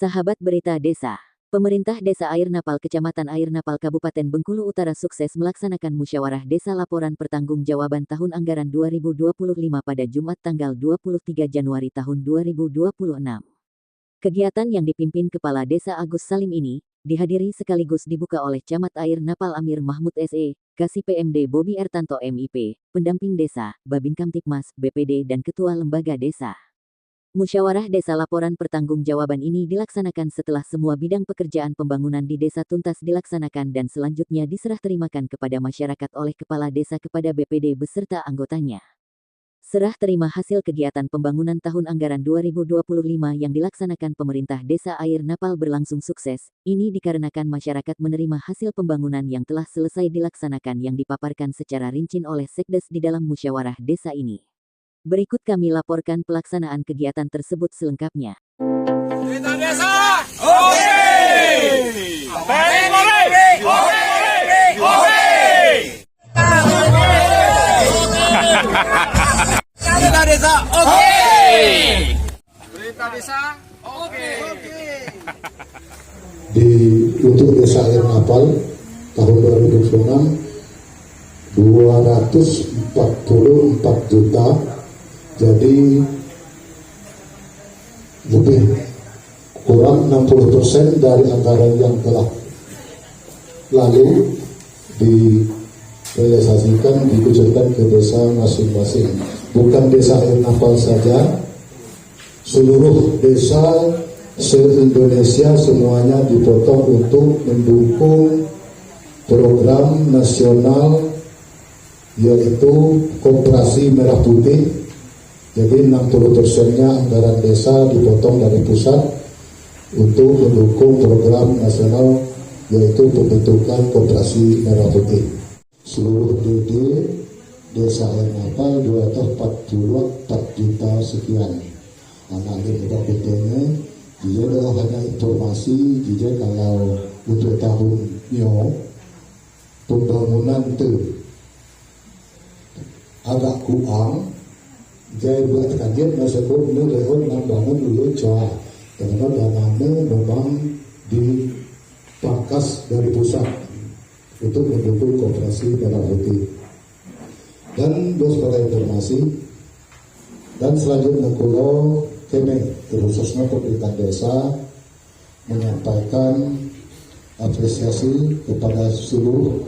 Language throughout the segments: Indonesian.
Sahabat Berita Desa, Pemerintah Desa Air Napal Kecamatan Air Napal Kabupaten Bengkulu Utara sukses melaksanakan musyawarah desa laporan pertanggungjawaban tahun anggaran 2025 pada Jumat tanggal 23 Januari tahun 2026. Kegiatan yang dipimpin Kepala Desa Agus Salim ini, dihadiri sekaligus dibuka oleh Camat Air Napal Amir Mahmud SE, Kasih PMD Bobi Ertanto MIP, Pendamping Desa, Babin Kamtipmas, BPD dan Ketua Lembaga Desa. Musyawarah desa laporan pertanggungjawaban ini dilaksanakan setelah semua bidang pekerjaan pembangunan di desa tuntas dilaksanakan dan selanjutnya diserah terimakan kepada masyarakat oleh Kepala Desa kepada BPD beserta anggotanya. Serah terima hasil kegiatan pembangunan tahun anggaran 2025 yang dilaksanakan Pemerintah Desa Air Napal berlangsung sukses. Ini dikarenakan masyarakat menerima hasil pembangunan yang telah selesai dilaksanakan yang dipaparkan secara rinci oleh Sekdes di dalam musyawarah desa ini. Berikut kami laporkan pelaksanaan kegiatan tersebut selengkapnya. Berita Desa, oke! Berita Desa, oke! Berita Desa, oke! Untuk Desa Air Napal tahun 2026 244 juta, jadi lebih kurang 60% dari anggaran yang telah lalu direalisasikan dikucurkan ke desa masing-masing. Bukan Desa Air Napal saja, seluruh desa se-Indonesia semuanya dipotong untuk mendukung program nasional yaitu Koperasi Merah Putih. Jadi 60%-nya anggaran desa dipotong dari pusat untuk mendukung program nasional yaitu pembentukan Koperasi Merah Putih. Seluruh DD Desa Air Napal 244 juta sekian. Anak muda PT-nya, dia dah hanya informasi, dia kalau untuk tahun nyo pembangunan itu agak kurang. Jadi buat kajian masa pun lewat bangun dulu cah karena dananya memang dipangkas dari pusat untuk mendukung Koperasi Merah Putih. Dan bos pada informasi dan selanjutnya kulo kene khususnya pemerintah desa menyampaikan apresiasi kepada seluruh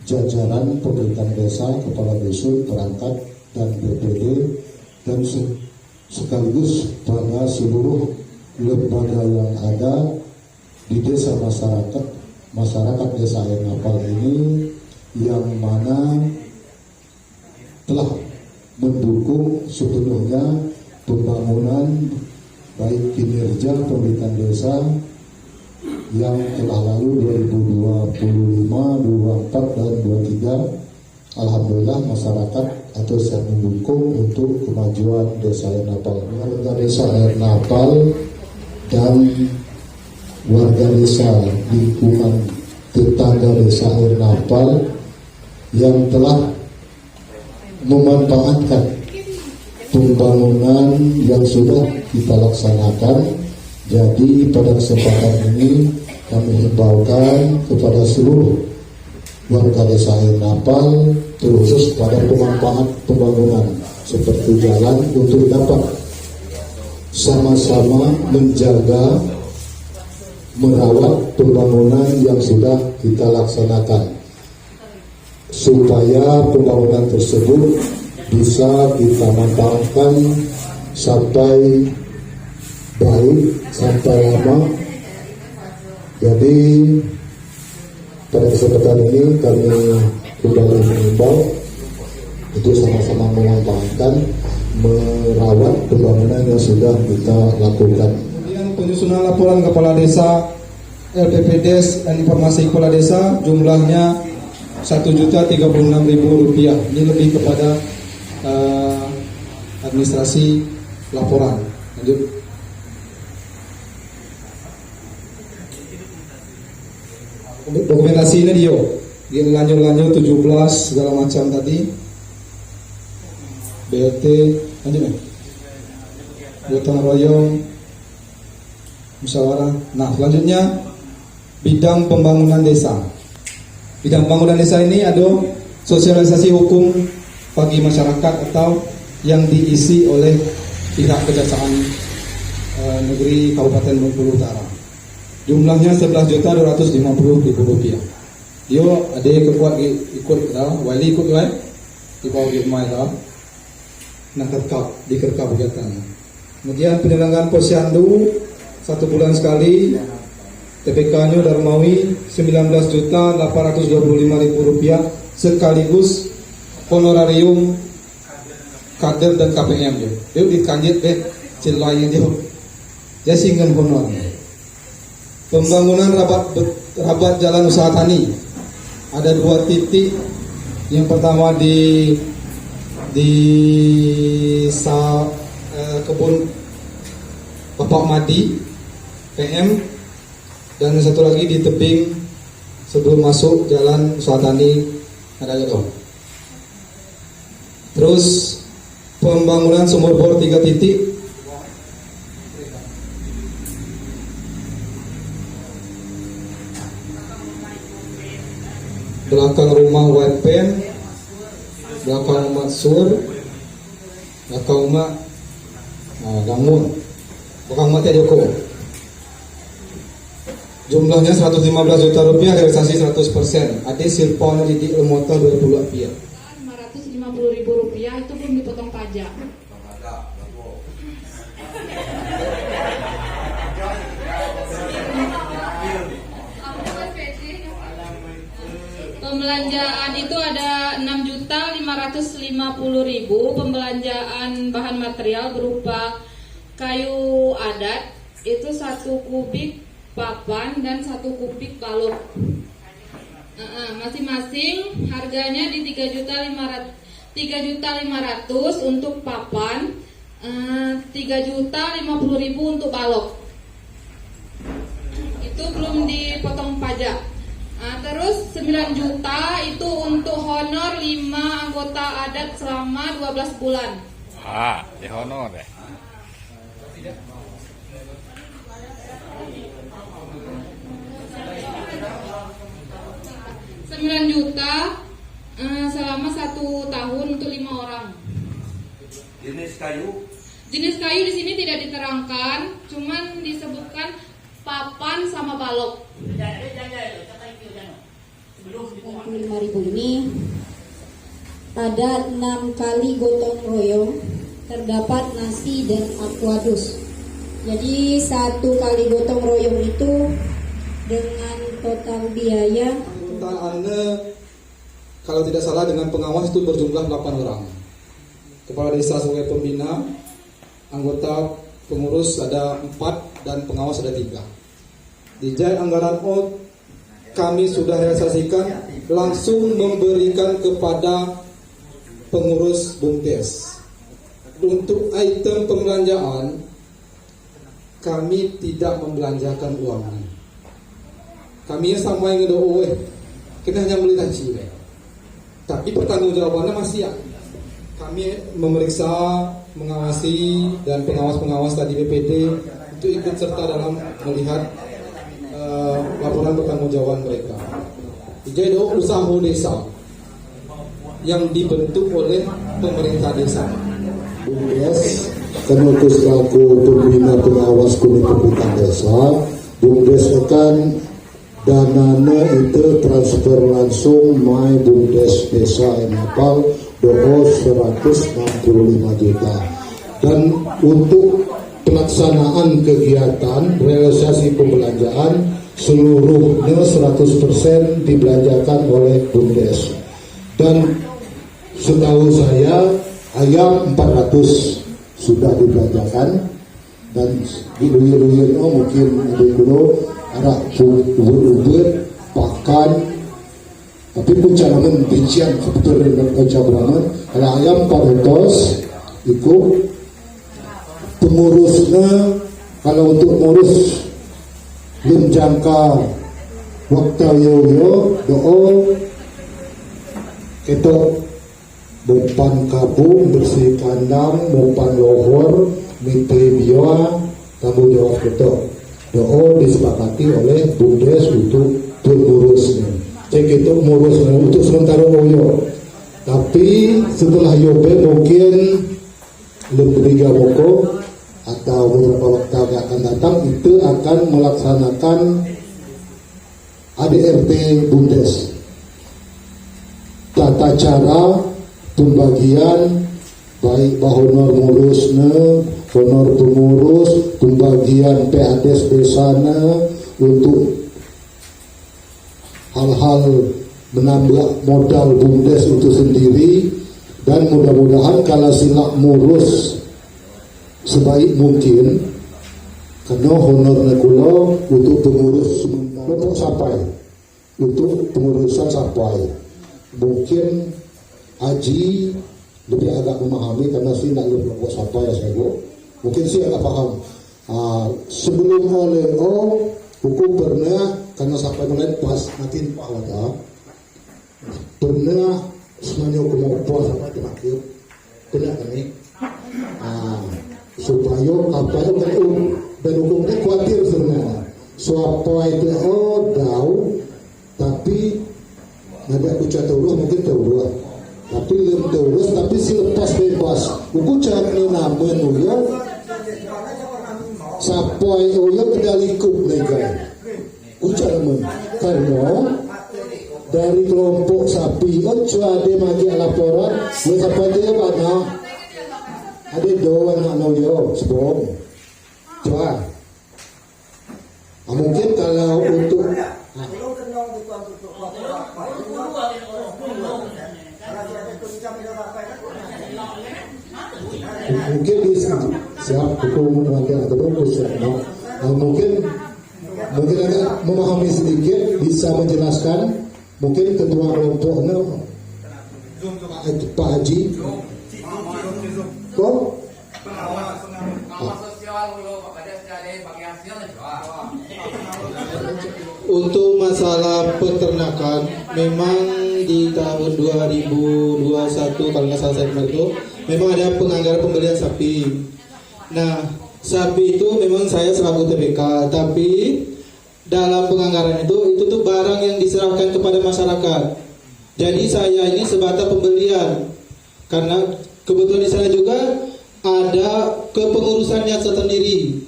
jajaran pemerintah desa, kepala dusun, perangkat dan BPD dan sekaligus pada seluruh lembaga yang ada di desa masyarakat Desa Air Napal ini yang mana telah mendukung sepenuhnya pembangunan baik kinerja pemerintah desa yang telah lalu 2025, 24 dan 23. Alhamdulillah masyarakat atau siap mendukung untuk kemajuan Desa Air Napal. Warga Desa Air Napal dan warga desa lingkungan tetangga Desa Air Napal yang telah memanfaatkan pembangunan yang sudah kita laksanakan. Jadi pada kesempatan ini kami himbaukan kepada seluruh warga Desa Air Napal terkhusus pada pemanfaat pembangunan seperti jalan untuk dapat sama-sama menjaga merawat pembangunan yang sudah kita laksanakan supaya pembangunan tersebut bisa kita manfaatkan sampai baik, sampai lama. Jadi pada kesempatan ini kami kembali mengimbau untuk sama-sama memanfaatkan, merawat pembangunan yang sudah kita lakukan. Kemudian penyusunan laporan Kepala Desa LPPDes dan informasi Kepala Desa jumlahnya Rp1.036.000. Ini lebih kepada administrasi laporan. Lanjut. Dokumentasi ini dia lanjut 17 segala macam tadi BLT lanjut nih gotong royong musyawarah. Nah, selanjutnya bidang pembangunan desa. Bidang pembangunan desa ini ada sosialisasi hukum bagi masyarakat atau yang diisi oleh pihak Kejaksaan Negeri Kabupaten Bengkulu Utara. Jumlahnya Rp11.250.000. Yo ada kekuat ikut dah, wali ikut kan? Di bawah gimai dah. Nak dikerkap kegiatan. Kemudian penyelenggaraan posyandu 1 bulan sekali. TPK-nya Darmawi Rp19.825.000 sekaligus honorarium kader dan KPM dia. Dia dikanjit deh cilai dia. Dia singgan honor. Pembangunan rabat jalan usaha tani. Ada 2 titik. Yang pertama di kebun Bapak Madi PM, dan satu lagi di tebing sebelum masuk jalan usaha tani ada gitu. Terus pembangunan sumur bor 3 titik. Belakang rumah White Pen, belakang rumah Sur, belakang rumah Dangun, belakang rumah Joko. Jumlahnya Rp115 juta, realisasi 100%. Ada silpon di motor Rp20. Rp550.000 itu belum dipotong pajak. Pembelanjaan itu ada Rp6.550.000. Pembelanjaan bahan material berupa kayu adat itu 1 kubik papan dan 1 kubik balok. Masing-masing harganya di Rp3.500.000 untuk papan, Rp3.050.000 untuk balok. Itu belum dipotong pajak. Terus 9 juta itu untuk honor 5 anggota adat selama 12 bulan. Di honor deh. Rp9 juta selama 1 tahun untuk 5 orang. Jenis kayu? Jenis kayu di sini tidak diterangkan, cuman disebutkan papan sama balok. Rp5.000 ini ada 6 kali gotong royong, terdapat nasi dan aquadus. Jadi 1 kali gotong royong itu dengan total biaya Anda kalau tidak salah dengan pengawas itu berjumlah 8 orang. Kepala desa sebagai pembina, anggota pengurus ada 4 dan pengawas ada 3. Di Jai Anggaran O kami sudah realisasikan langsung memberikan kepada pengurus BUMDes. Untuk item pembelanjaan kami tidak membelanjakan uangnya. Kami sama yang ngedoe, kita hanya beli taci. Tapi pertanggungjawabannya masih ya. Kami memeriksa, mengawasi, dan pengawas-pengawas tadi BPD itu ikut serta dalam melihat laporan pertanggungjawaban mereka. Jadi usaha desa yang dibentuk oleh pemerintah desa. BUMDes kan selaku pembina pengawas kuning pemerintah desa, BUMDes kan dananya itu transfer langsung my BUMDes desa Enapal doa 165 juta. Dan untuk pelaksanaan kegiatan realisasi pembelanjaan seluruhnya 100% dibelanjakan oleh BUMDes. Dan setahu saya ayam 400 sudah dibelanjakan, dan di duit-duitnya mungkin dulu ada ubur-ubur pakan, tapi pencanangan bincian sebetulnya dengan pencanangan. Kalau ayam 400 itu pengurusnya, kalau untuk ngurus belum jangka waktu yo doa ketok depan kabung, bersih kandang, depan lohor, mimpi biwa, tanggung jawab ketok. disepakati oleh BUMDes untuk pengurusnya. Cek itu ngurusnya untuk sementara Oyo. Tapi setelah Yobe mungkin lebih Moko atau beberapa waktu yang akan datang itu akan melaksanakan ADRT BUMDes. Tata cara pembagian baik honor ngurusnya, honor pengurus, pembagian PADes desana untuk hal-hal menambah modal BUMDes itu sendiri, dan mudah-mudahan kalau silak ngurus sebaik mungkin karena honornya kula untuk pengurus kelompok sampai untuk pengurusan sampai mungkin Haji lebih agak memahami karena sih nak kelompok sampai ya saya mungkin sih agak paham. Sebelum oleh hukum pernah karena sampai mulai pas nanti Pak Wada pernah semuanya kelompok sampai terakhir kena ini supaya apa itu dan hukumnya khawatir sebenarnya supaya itu tahu tapi ada ucap terus mungkin terus tapi lebih terus tapi selepas bebas hukum cara ini namun ya sampai ya kendali kup legal ucap namun karena dari kelompok sapi ada magi laporan siapa dia mana ada dua anak noyo sebab coba mungkin kalau untuk mungkin di siap hukum nanti atau mungkin agak memahami sedikit bisa menjelaskan mungkin ketua kelompoknya Pak Haji kok untuk masalah peternakan memang di tahun 2021 kalau nggak salah saya itu memang ada penganggaran pembelian sapi. Nah sapi itu memang saya selaku TBK tapi dalam penganggaran itu tuh barang yang diserahkan kepada masyarakat. Jadi saya ini sebatas pembelian karena kebetulan di sana juga ada kepengurusannya sendiri.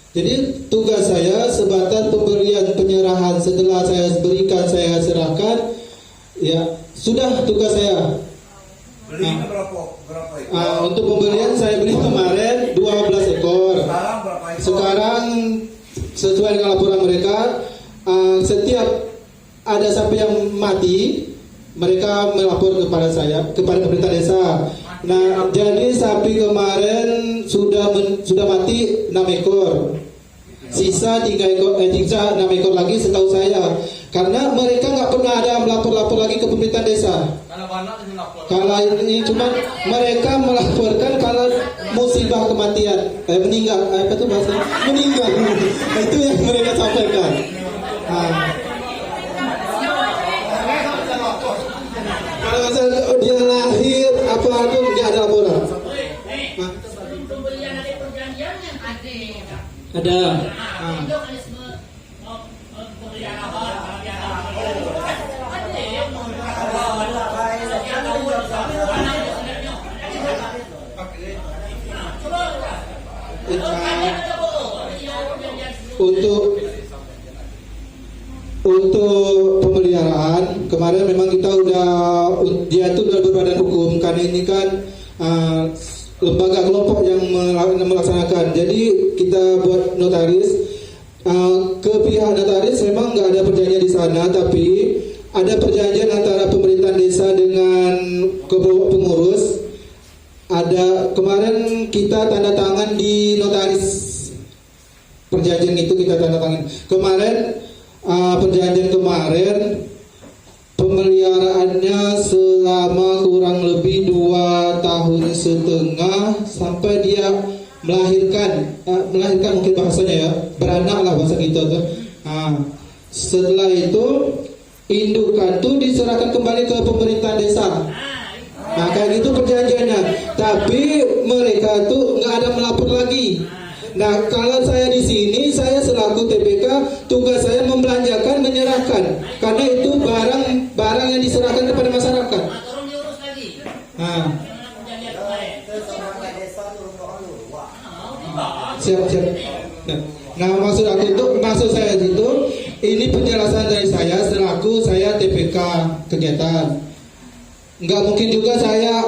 Jadi tugas saya sebatas pemberian penyerahan setelah saya berikan saya serahkan ya sudah tugas saya. Belinya berapa Untuk pembelian saya beli kemarin 12 ekor. Sekarang sesuai dengan laporan mereka setiap ada sapi yang mati mereka melapor kepada saya kepada pemerintah desa. Nah, jadi sapi kemarin sudah mati 6 ekor. Sisa 3 ekor 6 ekor lagi setahu saya. Karena mereka nggak pernah ada melapor-lapor lagi ke pemerintah desa. Kalau ini cuma mereka melaporkan kalau musibah kematian, meninggal, apa itu bahasa? Meninggal. Itu yang mereka sampaikan. Kalau dia lahir apa itu nggak ada laporan. Ada. Untuk pemeliharaan kemarin memang kita dia itu udah berbadan hukum karena ini kan lembaga kelompok yang melaksanakan. Jadi kita buat notaris ke pihak notaris memang nggak ada perjanjian di sana, tapi ada perjanjian antara pemerintah desa dengan pengurus. Ada kemarin kita tanda tangan di notaris, perjanjian itu kita tanda tangan kemarin. Perjanjian kemarin pemeliharaannya selama kurang lebih 2,5 tahun sampai dia melahirkan mungkin bahasanya ya, beranak lah bahasa kita tuh. Setelah itu indukan tuh diserahkan kembali ke pemerintah desa. Nah kayak gitu perjanjiannya, tapi mereka tuh nggak ada melapor lagi. Nah, kalau saya di sini, saya selaku TPK, tugas saya membelanjakan, menyerahkan. Karena itu barang yang diserahkan kepada masyarakat. Nah, siap. Nah, maksud saya itu, ini penjelasan dari saya selaku saya TPK kegiatan. Nggak mungkin juga saya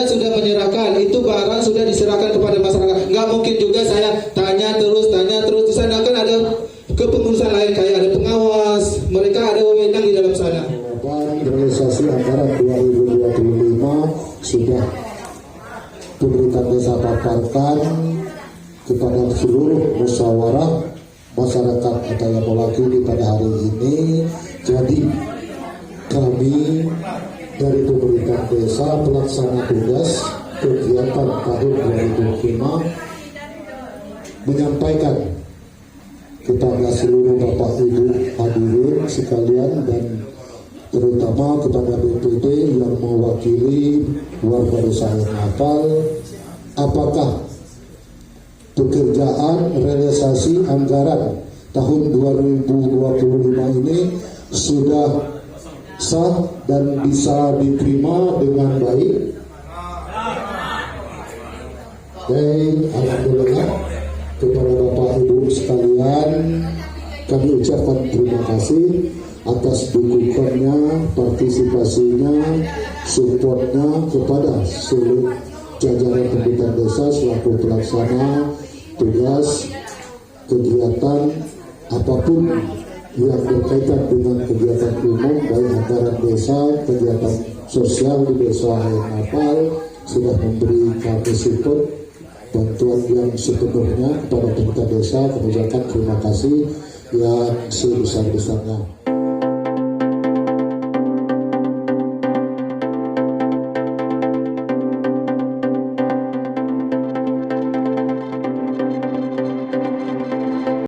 sudah menyerahkan, itu barang sudah diserahkan kepada masyarakat. Nggak mungkin juga saya tanya terus. Di sana kan ada kepengurusan lain, kayak ada pengawas, mereka ada wewenang di dalam sana. Realisasi anggaran 2025 sudah pemerintah desa paparkan kepada seluruh musyawarah masyarakat atau yang mewakili pada hari ini. Jadi kami dari pemerintah desa pelaksana tugas kegiatan tahun 2025 menyampaikan kepada seluruh Bapak Ibu hadirin sekalian dan terutama kepada BPD yang mewakili warga desa Air Napal, apakah pekerjaan realisasi anggaran tahun 2025 ini sudah sah dan bisa diterima dengan baik. Alhamdulillah kepada Bapak Ibu sekalian kami ucapkan terima kasih atas dukungannya, partisipasinya, supportnya kepada seluruh jajaran pemerintahan desa selaku pelaksana tugas kegiatan apapun yang berkaitan dengan kegiatan umum, baik anggaran desa, kegiatan sosial di desa Air Napal sudah memberi kami support bantuan yang sepenuhnya kepada pemerintah desa. Kami ucapkan terima kasih yang sebesar-besarnya.